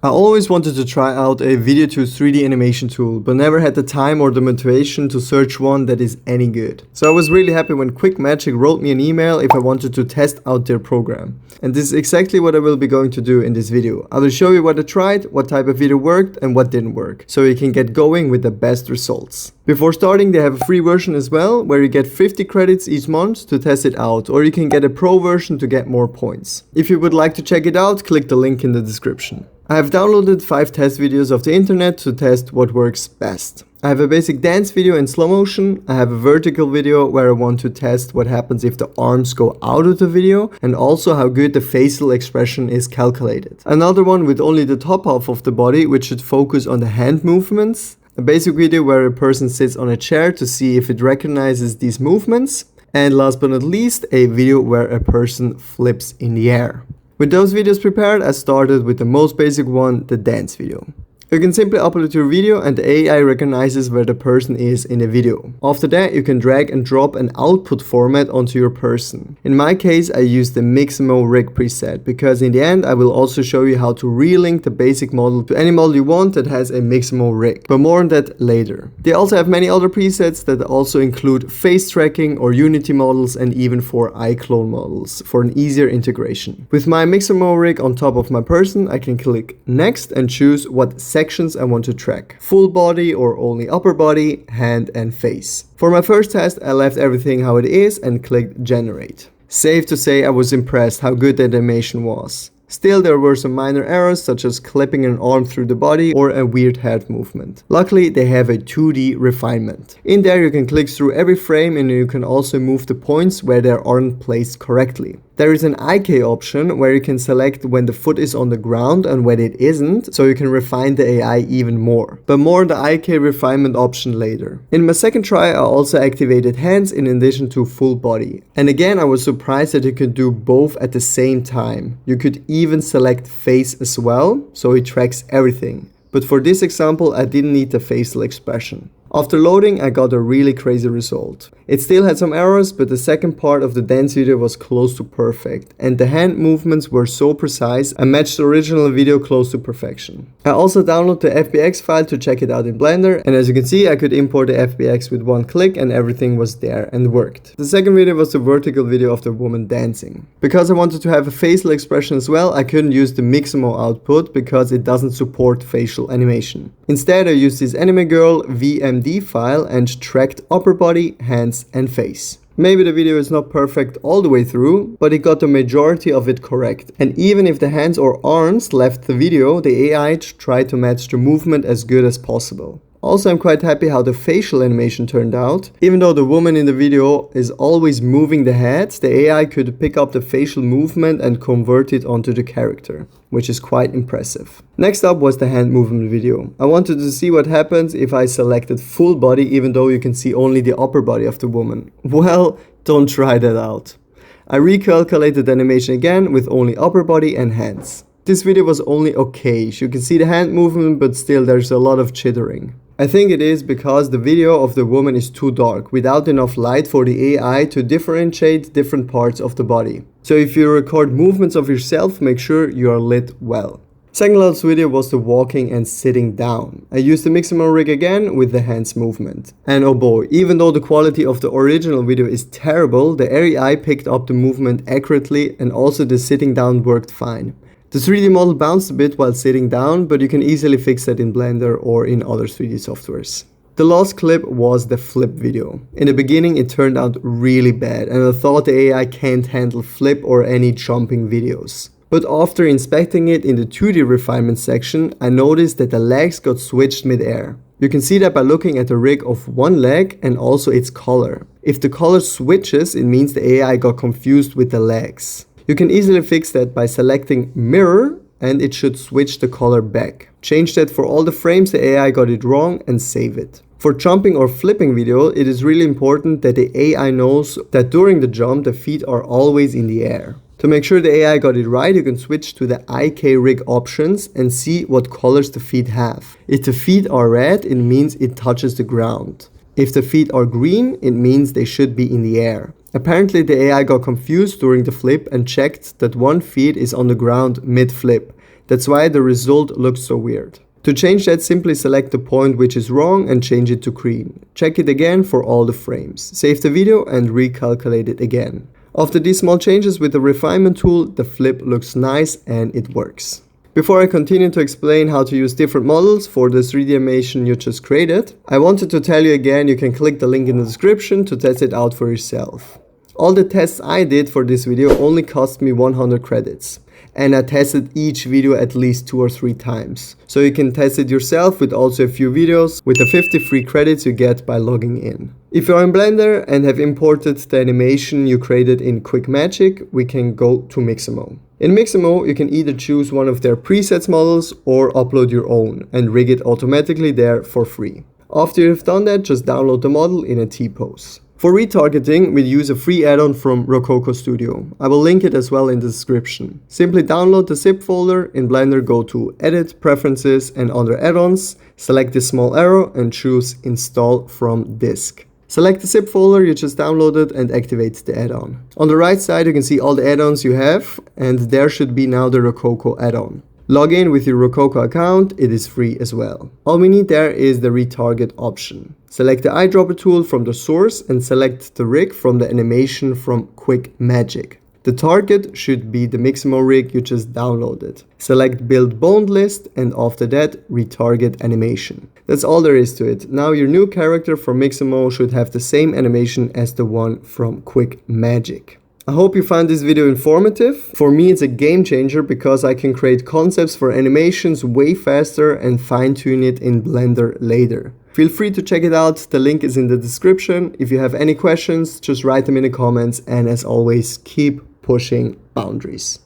I always wanted to try out a video to 3D animation tool, but never had the time or the motivation to search one that is any good. So I was really happy when QuickMagic wrote me an email if I wanted to test out their program. And this is exactly what I will be going to do in this video. I will show you what I tried, what type of video worked and what didn't work, so you can get going with the best results. Before starting, they have a free version as well, where you get 50 credits each month to test it out, or you can get a pro version to get more points. If you would like to check it out, click the link in the description. I have downloaded 5 test videos of the internet to test what works best. I have a basic dance video in slow motion, I have a vertical video where I want to test what happens if the arms go out of the video, and also how good the facial expression is calculated. Another one with only the top half of the body, which should focus on the hand movements. A basic video where a person sits on a chair to see if it recognizes these movements. And last but not least, a video where a person flips in the air. With those videos prepared, I started with the most basic one, the dance video. You can simply upload your video and the AI recognizes where the person is in the video. After that, you can drag and drop an output format onto your person. In my case, I use the Mixamo rig preset because in the end, I will also show you how to relink the basic model to any model you want that has a Mixamo rig. But more on that later. They also have many other presets that also include face tracking or Unity models and even for iClone models for an easier integration. With my Mixamo rig on top of my person, I can click next and choose what sections I want to track. Full body or only upper body, hand and face. For my first test, I left everything how it is and clicked generate. Safe to say I was impressed how good the animation was. Still, there were some minor errors such as clipping an arm through the body or a weird head movement. Luckily, they have a 2D refinement. In there you can click through every frame and you can also move the points where they aren't placed correctly. There is an IK option where you can select when the foot is on the ground and when it isn't, so you can refine the AI even more. But more on the IK refinement option later. In my second try, I also activated hands in addition to full body. And again, I was surprised that you could do both at the same time. You could even select face as well, so it tracks everything. But for this example, I didn't need the facial expression. After loading, I got a really crazy result. It still had some errors, but the second part of the dance video was close to perfect, and the hand movements were so precise and matched the original video close to perfection. I also downloaded the FBX file to check it out in Blender, and as you can see, I could import the FBX with one click and everything was there and worked. The second video was the vertical video of the woman dancing. Because I wanted to have a facial expression as well, I couldn't use the Mixamo output because it doesn't support facial animation. Instead, I used this anime girl VMD file and tracked upper body, hands and face. Maybe the video is not perfect all the way through, but it got the majority of it correct. And even if the hands or arms left the video, the AI tried to match the movement as good as possible. Also, I'm quite happy how the facial animation turned out. Even though the woman in the video is always moving the head, the AI could pick up the facial movement and convert it onto the character, which is quite impressive. Next up was the hand movement video. I wanted to see what happens if I selected full body even though you can see only the upper body of the woman. Well, don't try that out. I recalculated the animation again with only upper body and hands. This video was only okay. You can see the hand movement, but still there's a lot of chittering. I think it is because the video of the woman is too dark, without enough light for the AI to differentiate different parts of the body. So if you record movements of yourself, make sure you are lit well. Second last video was the walking and sitting down. I used the Mixamo rig again with the hands movement. And oh boy, even though the quality of the original video is terrible, the AI picked up the movement accurately and also the sitting down worked fine. The 3D model bounced a bit while sitting down, but you can easily fix that in Blender or in other 3D softwares. The last clip was the flip video. In the beginning it turned out really bad and I thought the AI can't handle flip or any jumping videos. But after inspecting it in the 2D refinement section, I noticed that the legs got switched mid-air. You can see that by looking at the rig of one leg and also its color. If the color switches, it means the AI got confused with the legs. You can easily fix that by selecting mirror and it should switch the color back. Change that for all the frames the AI got it wrong and save it. For jumping or flipping video, it is really important that the AI knows that during the jump the feet are always in the air. To make sure the AI got it right, you can switch to the IK rig options and see what colors the feet have. If the feet are red, it means it touches the ground. If the feet are green, it means they should be in the air. Apparently the AI got confused during the flip and checked that one feet is on the ground mid-flip. That's why the result looks so weird. To change that, simply select the point which is wrong and change it to green. Check it again for all the frames. Save the video and recalculate it again. After these small changes with the refinement tool, the flip looks nice and it works. Before I continue to explain how to use different models for the 3D animation you just created, I wanted to tell you again you can click the link in the description to test it out for yourself. All the tests I did for this video only cost me 100 credits. And I tested each video at least 2 or 3 times. So you can test it yourself with also a few videos with the 50 free credits you get by logging in. If you're in Blender and have imported the animation you created in QuickMagic, we can go to Mixamo. In Mixamo, you can either choose one of their presets models or upload your own and rig it automatically there for free. After you've done that, just download the model in a T-pose. For retargeting, we use a free add-on from Rococo Studio. I will link it as well in the description. Simply download the zip folder, in Blender go to Edit, Preferences and under Add-ons, select this small arrow and choose Install from Disk. Select the zip folder you just downloaded and activate the add-on. On the right side you can see all the add-ons you have and there should be now the Rococo add-on. Log in with your Rococo account, it is free as well. All we need there is the retarget option. Select the eyedropper tool from the source and select the rig from the animation from QuickMagic. The target should be the Mixamo rig you just downloaded. Select build bound list and after that retarget animation. That's all there is to it. Now your new character from Mixamo should have the same animation as the one from QuickMagic. I hope you found this video informative. For me it's a game changer because I can create concepts for animations way faster and fine-tune it in Blender later. Feel free to check it out, the link is in the description. If you have any questions, just write them in the comments and as always, keep pushing boundaries.